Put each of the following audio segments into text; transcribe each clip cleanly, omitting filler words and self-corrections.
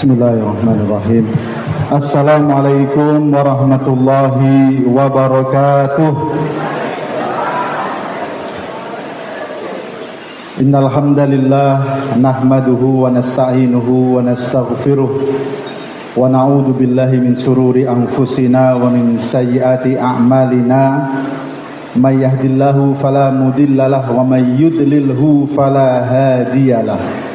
Bismillahirrahmanirrahim. Assalamualaikum warahmatullahi wabarakatuh. Innal hamdalillah nahmaduhu wa nasta'inuhu wa nastaghfiruh wa na'udzu billahi min shururi anfusina wa min sayyiati a'malina. May yahdihillahu fala mudhillalah wa may yudlilhu fala hadiyalah.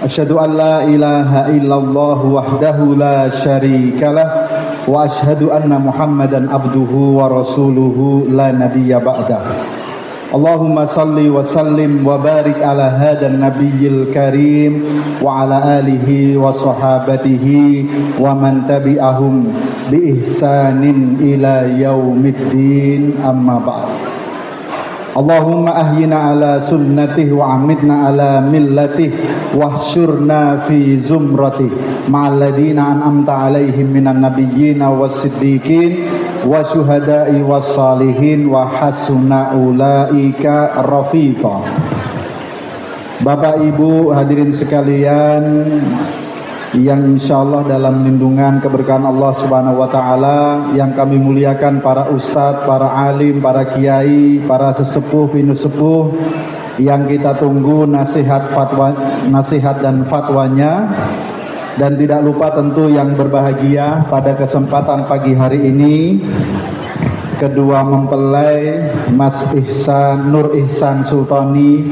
Asyhadu an la ilaha illallah wahdahu la syarikalah wa asyhadu anna Muhammadan abduhu wa rasuluhu la nabiyya ba'dah. Allahumma salli wa sallim wa barik ala hadan nabiyyil karim wa ala alihi wa sahabatihi wa man tabi'ahum bi ihsanin ila yaumiddin, amma ba'd. Allahumma ahyina ala sunnatih wa amitna ala millatih wahsyurna fi zumratih ma'al ladina an'amta alaihim minan nabiyyina was siddiqin wa syuhada'i was salihin wa hasuna ulaika rafiqa. Bapak Ibu hadirin sekalian yang insyaallah dalam lindungan keberkahan Allah Subhanahu wa taala, yang kami muliakan para ustadz, para alim, para kiai, para sesepuh, pinusepuh yang kita tunggu nasihat dan fatwanya, dan tidak lupa tentu yang berbahagia pada kesempatan pagi hari ini kedua mempelai Mas Ihsan, Nur Ihsan Sultani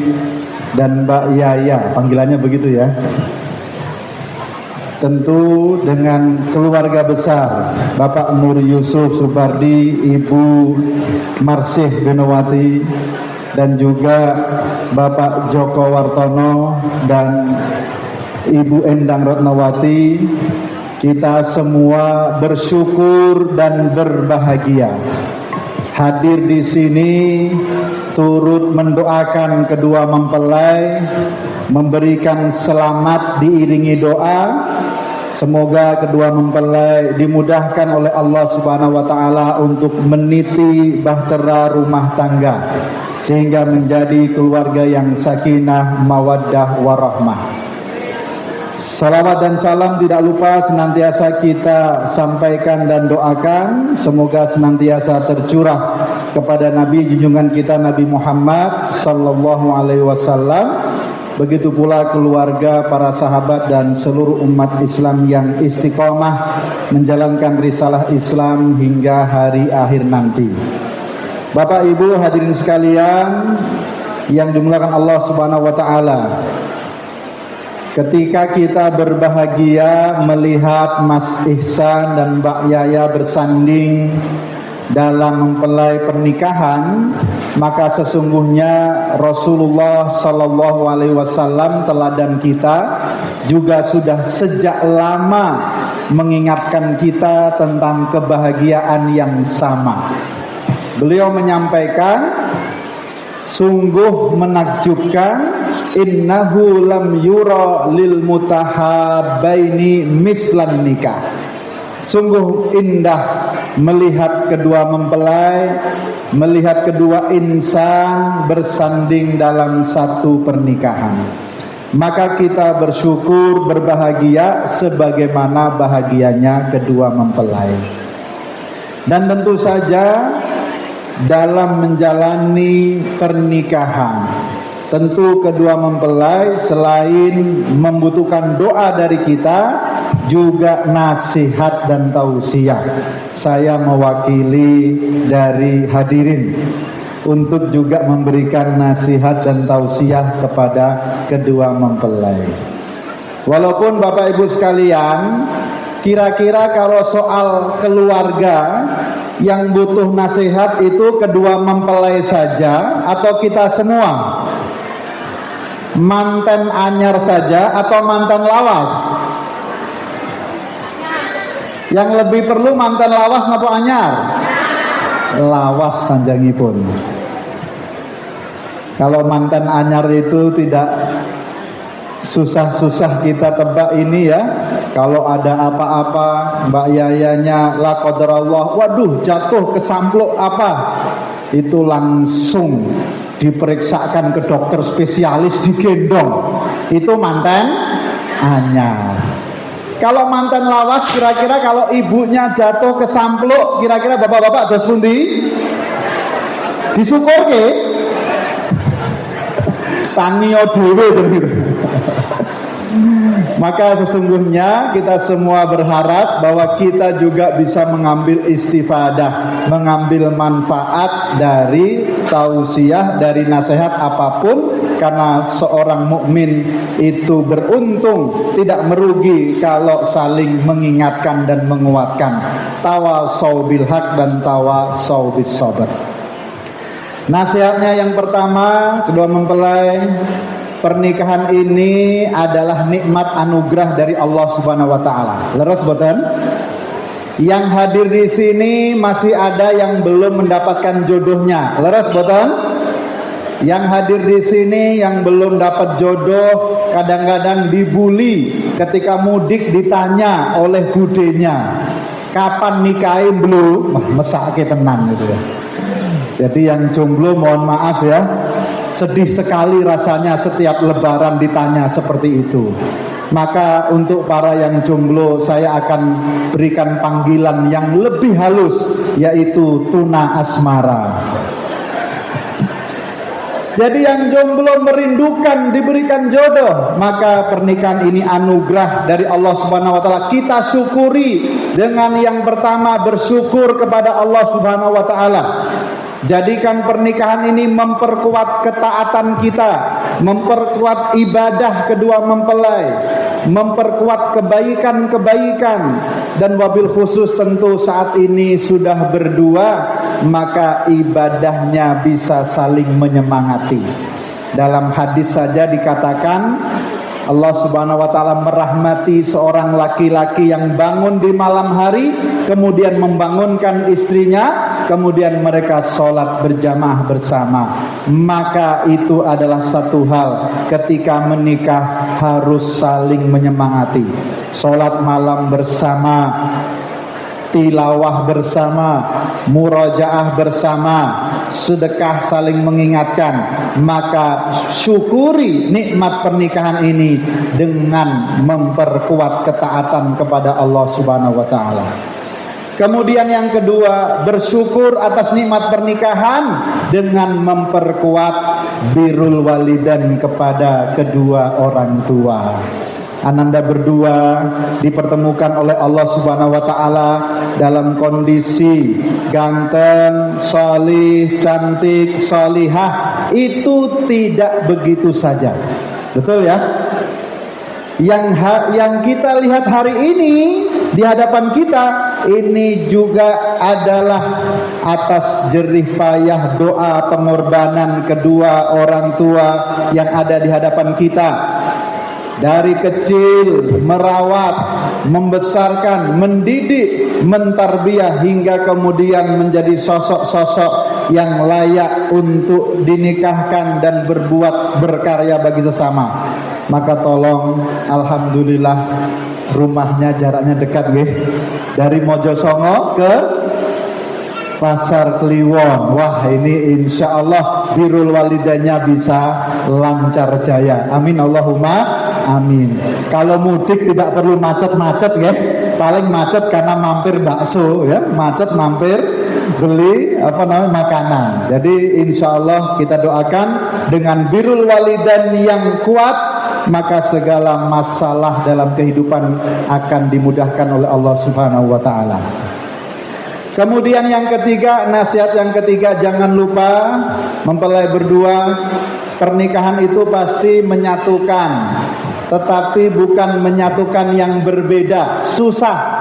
dan Mbak Yaya, panggilannya begitu ya. Tentu dengan keluarga besar Bapak Nur Yusuf Supardi, Ibu Marsih Benowati, dan juga Bapak Joko Wartono dan Ibu Endang Ratnawati, kita semua bersyukur dan berbahagia hadir di sini turut mendoakan kedua mempelai, memberikan selamat diiringi doa. Semoga kedua mempelai dimudahkan oleh Allah Subhanahu wa taala untuk meniti bahtera rumah tangga sehingga menjadi keluarga yang sakinah, mawaddah, warahmah. Salawat dan salam tidak lupa senantiasa kita sampaikan dan doakan, semoga senantiasa tercurah kepada Nabi junjungan kita Nabi Muhammad sallallahu alaihi wasallam. Begitu pula keluarga, para sahabat dan seluruh umat Islam yang istiqomah menjalankan risalah Islam hingga hari akhir nanti. Bapak Ibu hadirin sekalian yang dimuliakan Allah Subhanahu wa taala, ketika kita berbahagia melihat Mas Ihsan dan Mbak Yaya bersanding dalam mempelai pernikahan, maka sesungguhnya Rasulullah Sallallahu Alaihi Wasallam teladan kita juga sudah sejak lama mengingatkan kita tentang kebahagiaan yang sama. Beliau menyampaikan, sungguh menakjubkan, innahu lam yura lil mutahabbaini mislan nikah. Sungguh indah melihat kedua mempelai, melihat kedua insan bersanding dalam satu pernikahan. Maka kita bersyukur, berbahagia sebagaimana bahagianya kedua mempelai. Dan tentu saja dalam menjalani pernikahan, tentu kedua mempelai selain membutuhkan doa dari kita, juga nasihat dan tausiah. Saya mewakili dari hadirin untuk juga memberikan nasihat dan tausiah kepada kedua mempelai. Walaupun Bapak Ibu sekalian, kira-kira kalau soal keluarga yang butuh nasihat itu kedua mempelai saja atau kita semua? Mantan anyar saja atau mantan lawas? Yang lebih perlu mantan lawas napa anyar? Lawas sanjangipun. Kalau mantan anyar itu tidak susah-susah kita tebak ini ya. Kalau ada apa-apa, Mbak Yayanya la qadarallah, waduh jatuh kesampluk apa, itu langsung diperiksakan ke dokter spesialis, digendong. Itu mantan anyar. Kalau manten lawas, kira-kira kalau ibunya jatuh ke sampluk, kira-kira bapak-bapak dos pundi? Disyukur ke? Tangiyo dhewe gitu. Maka sesungguhnya kita semua berharap bahwa kita juga bisa mengambil istifadah, mengambil manfaat dari tausiah, dari nasihat apapun, karena seorang mukmin itu beruntung, tidak merugi kalau saling mengingatkan dan menguatkan. Tawasau bil haq dan tawasau bis sabr. Nasihatnya yang pertama, kedua mempelai, pernikahan ini adalah nikmat anugerah dari Allah Subhanahu wa taala. Leres boten? Yang hadir di sini masih ada yang belum mendapatkan jodohnya. Leres boten? Yang hadir di sini yang belum dapat jodoh, kadang-kadang dibully ketika mudik, ditanya oleh budenya, "Kapan nikahin belum?" Mesake tenan gitu ya. Jadi yang jomblo mohon maaf ya, sedih sekali rasanya setiap lebaran ditanya seperti itu. Maka untuk para yang jomblo, saya akan berikan panggilan yang lebih halus, yaitu tuna asmara. Jadi yang jomblo merindukan diberikan jodoh, maka pernikahan ini anugerah dari Allah Subhanahu wa taala. Kita syukuri dengan yang pertama, bersyukur kepada Allah Subhanahu wa taala. Jadikan pernikahan ini memperkuat ketaatan kita, memperkuat ibadah kedua mempelai, memperkuat kebaikan-kebaikan, dan wabil khusus tentu saat ini sudah berdua, maka ibadahnya bisa saling menyemangati. Dalam hadis saja dikatakan Allah Subhanahu wa taala merahmati seorang laki-laki yang bangun di malam hari, kemudian membangunkan istrinya, kemudian mereka sholat berjamaah bersama. Maka itu adalah satu hal, ketika menikah harus saling menyemangati. Sholat malam bersama, tilawah bersama, murajaah bersama, sedekah saling mengingatkan. Maka syukuri nikmat pernikahan ini dengan memperkuat ketaatan kepada Allah Subhanahu wa taala. Kemudian yang kedua, bersyukur atas nikmat pernikahan dengan memperkuat birrul walidain kepada kedua orang tua. Ananda berdua dipertemukan oleh Allah Subhanahu wa taala dalam kondisi ganteng, salih, cantik, salihah, itu tidak begitu saja. Betul ya? Yang kita lihat hari ini di hadapan kita ini juga adalah atas jerih payah doa pengorbanan kedua orang tua yang ada di hadapan kita. Dari kecil merawat, membesarkan, mendidik, mentarbiyah hingga kemudian menjadi sosok-sosok yang layak untuk dinikahkan dan berbuat berkarya bagi sesama. Maka tolong, alhamdulillah rumahnya jaraknya dekat nggih. Dari Mojosongo ke Pasar Kliwon. Wah, ini insya Allah birrul walidanya bisa lancar jaya. Amin Allahumma amin. Kalau mudik tidak perlu macet-macet ya. Paling macet karena mampir bakso ya, macet mampir beli makanan. Jadi insya Allah kita doakan dengan birrul walidain yang kuat, maka segala masalah dalam kehidupan akan dimudahkan oleh Allah Subhanahu wa taala. Kemudian yang ketiga, nasihat yang ketiga, jangan lupa mempelai berdua, pernikahan itu pasti menyatukan, tetapi bukan menyatukan yang berbeda, susah.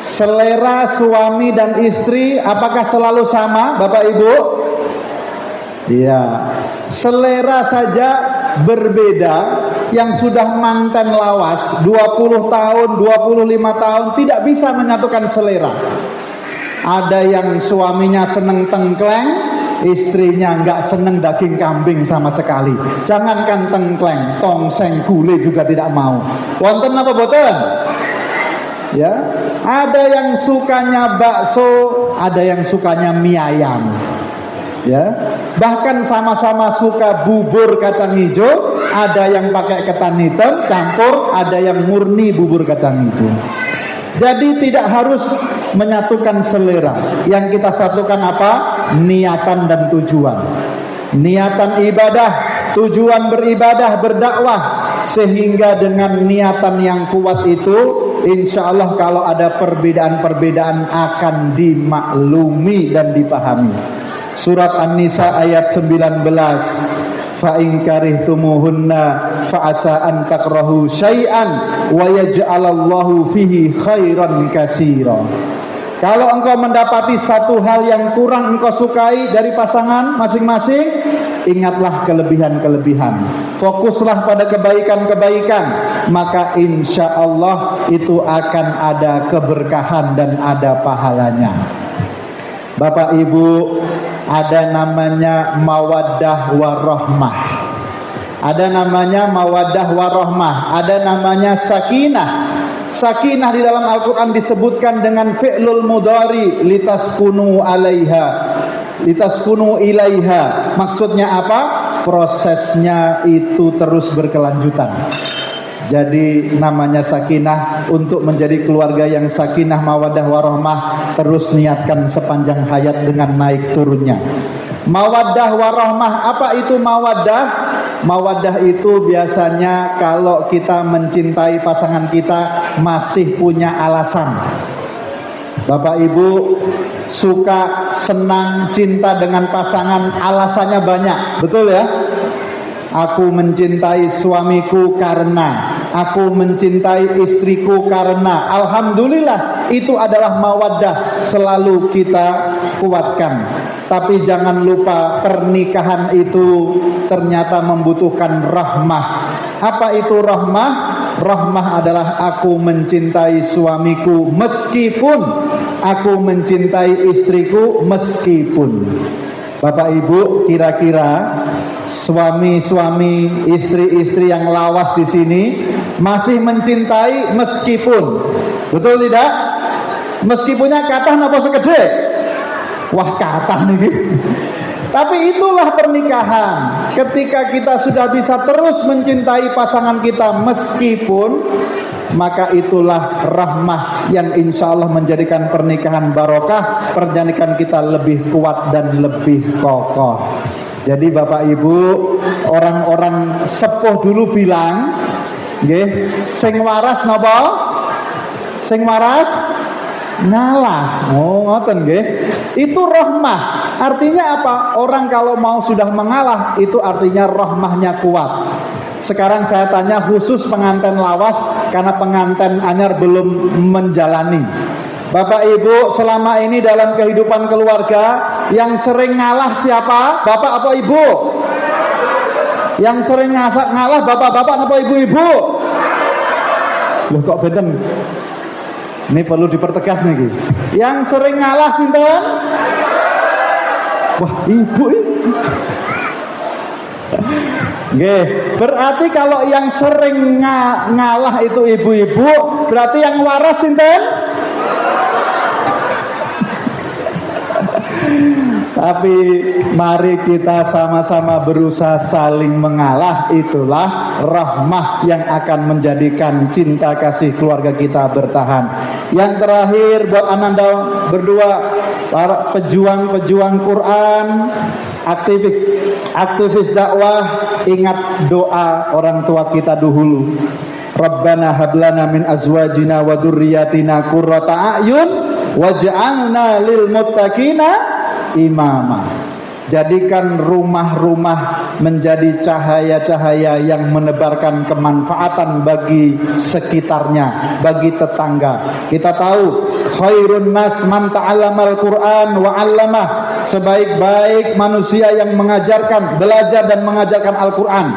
Selera suami dan istri apakah selalu sama, Bapak Ibu? Iya, selera saja berbeda. Yang sudah mantan lawas 20 tahun, 25 tahun tidak bisa menyatukan selera. Ada yang suaminya seneng tengkleng, istrinya nggak seneng daging kambing sama sekali. Jangankan tengkleng, tongseng, gulai juga tidak mau. Wonten apa boten? Ya, ada yang sukanya bakso, ada yang sukanya mie ayam. Ya, bahkan sama-sama suka bubur kacang hijau, ada yang pakai ketan hitam campur, ada yang murni bubur kacang hijau. Jadi tidak harus menyatukan selera. Yang kita satukan apa? Niatan dan tujuan. Niatan ibadah, tujuan beribadah, berdakwah. Sehingga dengan niatan yang kuat itu, insya Allah kalau ada perbedaan-perbedaan akan dimaklumi dan dipahami. Surat An-Nisa ayat 19. Fa in karihtumuhunna fa asa an takrahu syai'an wa yaj'alallahu fihi khairan katsira. Kalau engkau mendapati satu hal yang kurang engkau sukai dari pasangan masing-masing, ingatlah kelebihan-kelebihan. Fokuslah pada kebaikan-kebaikan, maka insya Allah itu akan ada keberkahan dan ada pahalanya. Bapak Ibu, ada namanya mawaddah warahmah. Ada namanya mawaddah warahmah, ada namanya sakinah. Sakinah di dalam Al-Quran disebutkan dengan fi'lul mudhari, litaskunu alaiha, litaskunu ilaiha. Maksudnya apa? Prosesnya itu terus berkelanjutan. Jadi namanya sakinah. Untuk menjadi keluarga yang sakinah mawaddah warahmah, terus niatkan sepanjang hayat dengan naik turunnya. Mawaddah warahmah, apa itu mawaddah? Mawaddah itu biasanya kalau kita mencintai pasangan kita masih punya alasan. Bapak Ibu suka, senang, cinta dengan pasangan, alasannya banyak, betul ya? Aku mencintai suamiku karena, aku mencintai istriku karena. Alhamdulillah, itu adalah mawaddah, selalu kita kuatkan. Tapi jangan lupa pernikahan itu ternyata membutuhkan rahmah. Apa itu rahmah? Rahmah adalah aku mencintai suamiku meskipun, aku mencintai istriku meskipun. Bapak Ibu, kira-kira suami-suami, istri-istri yang lawas di sini masih mencintai meskipun, betul tidak? Meskipunnya kata napa segede? Wah, kata nih. Tapi itulah pernikahan. Ketika kita sudah bisa terus mencintai pasangan kita meskipun, maka itulah rahmah yang insya Allah menjadikan pernikahan barokah, pernikahan kita lebih kuat dan lebih kokoh. Jadi Bapak Ibu, orang-orang sepuh dulu bilang, nggih, sing waras napa? Sing waras ngalah. Oh, ngoten nggih. Itu rahmah. Artinya apa? Orang kalau mau sudah mengalah, itu artinya rahmahnya kuat. Sekarang saya tanya khusus pengantin lawas, karena pengantin anyar belum menjalani. Bapak Ibu, selama ini dalam kehidupan keluarga yang sering ngalah siapa? Bapak apa Ibu? Yang sering ngalah bapak-bapak apa ibu-ibu? Loh, kok beten? Ini perlu dipertegas nih. Yang sering ngalah sinten? Wah, ibu ini. Nggih, berarti kalau yang sering ngalah itu ibu-ibu, berarti yang waras sinten? Tapi mari kita sama-sama berusaha saling mengalah. Itulah rahmah yang akan menjadikan cinta kasih keluarga kita bertahan. Yang terakhir buat ananda berdua, para pejuang-pejuang Quran, aktivis dakwah, ingat doa orang tua kita dahulu. Rabbana hablana min azwajina wa dzurriyyatina qurrata a'yun waj'alna lil muttaqina imama. Jadikan rumah-rumah menjadi cahaya-cahaya yang menebarkan kemanfaatan bagi sekitarnya, bagi tetangga. Kita tahu khairun nas man ta'allamal Qur'an wa 'allamah. Sebaik-baik manusia yang mengajarkan, belajar dan mengajarkan Al-Qur'an.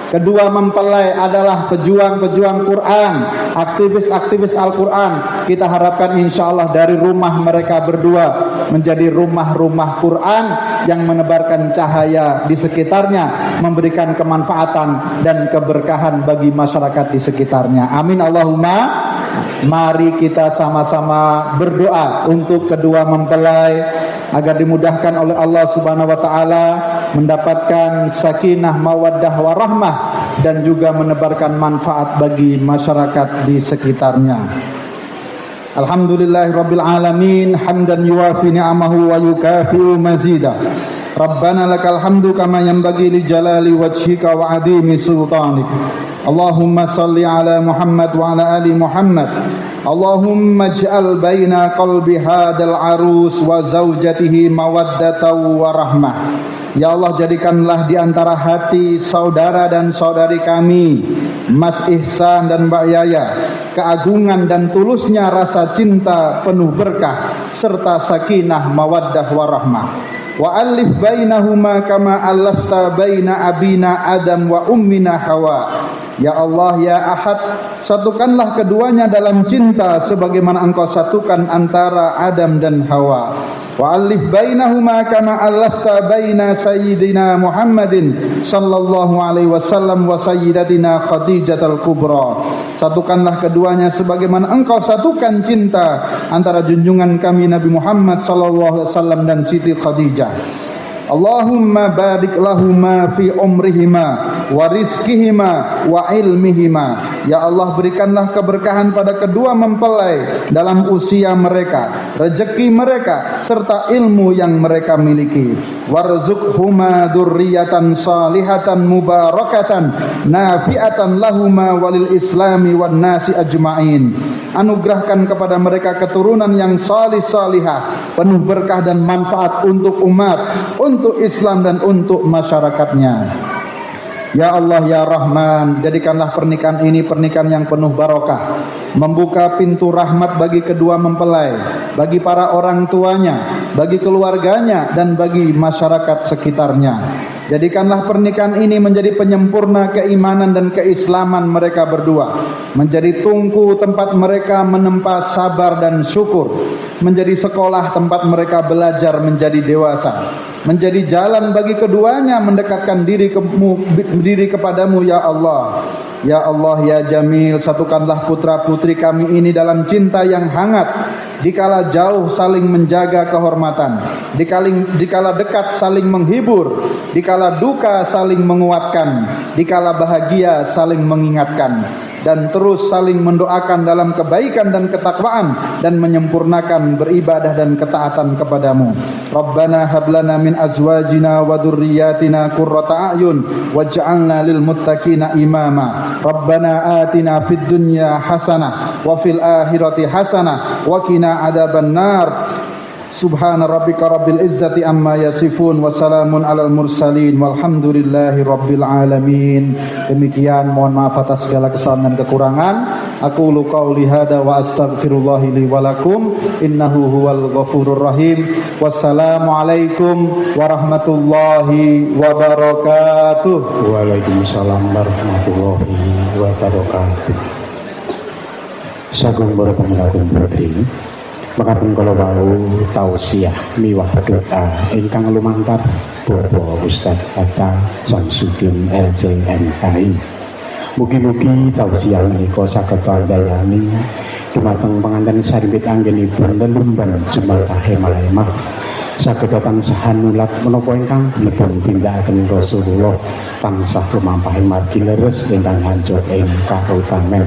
Kedua mempelai adalah pejuang-pejuang Quran, aktivis-aktivis Al-Quran. Kita harapkan insya Allah dari rumah mereka berdua menjadi rumah-rumah Quran yang menebarkan cahaya di sekitarnya, memberikan kemanfaatan dan keberkahan bagi masyarakat di sekitarnya. Amin Allahumma. Mari kita sama-sama berdoa untuk kedua mempelai, agar dimudahkan oleh Allah Subhanahu wa taala mendapatkan sakinah, mawaddah, warahmah dan juga menebarkan manfaat bagi masyarakat di sekitarnya. Alhamdulillahirabbil alamin hamdan yuwafi ni'amahu wa yukafi'u mazida. Rabbana lakal hamdu kama yanbaghi li jalali wajhika wa 'azimi sultanik. Allahumma salli ala Muhammad wa ala ali Muhammad. Allahumma ij'al baina qalbi hadal arus wa zaujatihi mawaddatan wa rahmah. Ya Allah, jadikanlah di antara hati saudara dan saudari kami, Mas Ihsan dan Mbak Yaya, keagungan dan tulusnya rasa cinta penuh berkah serta sakinah, mawaddah, warahmah. Wa alif bainahuma kama alafta baina abina Adam wa ummina Hawa. Ya Allah, ya Ahad, satukanlah keduanya dalam cinta sebagaimana Engkau satukan antara Adam dan Hawa. Wa alif bainahuma kama alafta baina sayyidina Muhammadin sallallahu alaihi wasallam wa sayyidatina Khadijatul Kubra. Satukanlah keduanya sebagaimana Engkau satukan cinta antara junjungan kami Nabi Muhammad sallallahu alaihi wasallam dan Siti Khadijah. Allahumma barik lahuma fi umrihima wa rizkihima wa ilmihima. Ya Allah, berikanlah keberkahan pada kedua mempelai dalam usia mereka, rezeki mereka serta ilmu yang mereka miliki. Warzuqhuma dzurriyyatan salihatan mubarakatan nafi'atan lahuma walil islami wan nasi ajmain. Anugerahkan kepada mereka keturunan yang salih salihah, penuh berkah dan manfaat untuk umat, untuk Islam dan untuk masyarakatnya. Ya Allah, ya Rahman, jadikanlah pernikahan ini pernikahan yang penuh barokah, membuka pintu rahmat bagi kedua mempelai, bagi para orang tuanya, bagi keluarganya dan bagi masyarakat sekitarnya. Jadikanlah pernikahan ini menjadi penyempurna keimanan dan keislaman mereka berdua, menjadi tungku tempat mereka menempa sabar dan syukur, menjadi sekolah tempat mereka belajar menjadi dewasa, menjadi jalan bagi keduanya mendekatkan diri kepadamu ya Allah. Ya Allah, ya Jamil, satukanlah putra-putri kami ini dalam cinta yang hangat. Dikala jauh saling menjaga kehormatan, dikala dekat saling menghibur, dikala duka saling menguatkan, dikala bahagia saling mengingatkan, dan terus saling mendoakan dalam kebaikan dan ketakwaan dan menyempurnakan beribadah dan ketaatan kepadamu. Rabbana hablana min azwajina wa dhurriyyatina qurrata a'yun waj'alna lil muttaqina imama. Rabbana atina fid dunya hasanah wa fil akhirati hasanah wa qina adzaban nar. Subhana rabbika rabbil izzati amma yasifun wa salamun alal mursalin walhamdulillahi rabbil alamin. Demikian, mohon maaf atas segala kesalahan dan kekurangan. Aqulu qauli hada wa astaghfirullahi li wa lakum innahu huwal ghafurur rahim. Wassalamu alaikum warahmatullahi wabarakatuh. Waalaikumsalam warahmatullahi wabarakatuh. Sagung bertemu putri makaten kala wau tausiah miwah doa ingkang lumantar Bapak Ustaz Hatta Samsudin LCMKI. Mugi-mugi tausiah menika saged pandayani dumateng panganten sarimbit anggenipun lelumban jemaah hemah-hemah saged tansah nulat menapa ingkang dipun tindakaken Rasulullah tansah lumampahi margi leres ingkang hancur ing kautamen.